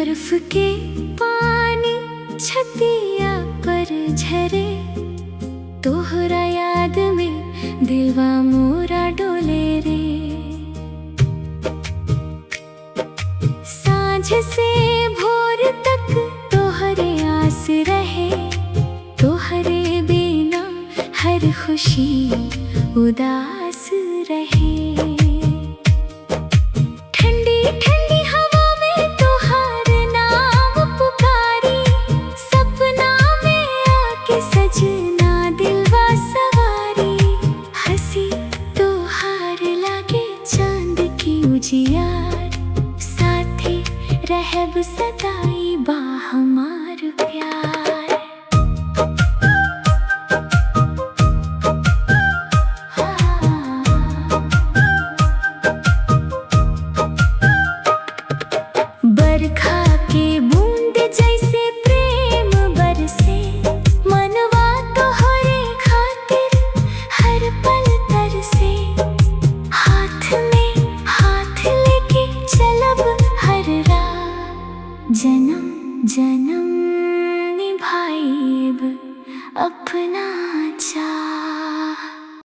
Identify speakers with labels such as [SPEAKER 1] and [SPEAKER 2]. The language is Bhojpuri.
[SPEAKER 1] बर्फ के पानी छतिया पर झरे, तोहरा याद में दिलवा मोरा डोले रे। सांझ से भोर तक तोहरे आस रहे, तोहरे बिना हर खुशी उदास रहे। ठंडी ठंडी हवा में तोहार नाम पुकारी, सपना में आके सजना दिलवा सवारी। हंसी तोहार लागे चांद की उजियार, साथे रहब सदाई बा हमार प्यार। बरखा के बूंद जैसे प्रेम बरसे, मनवा तोहरे खातिर हर पल तरसे। हाथ में हाथ लेके चलब हर राह, जन्म जन्म निभाएब अपना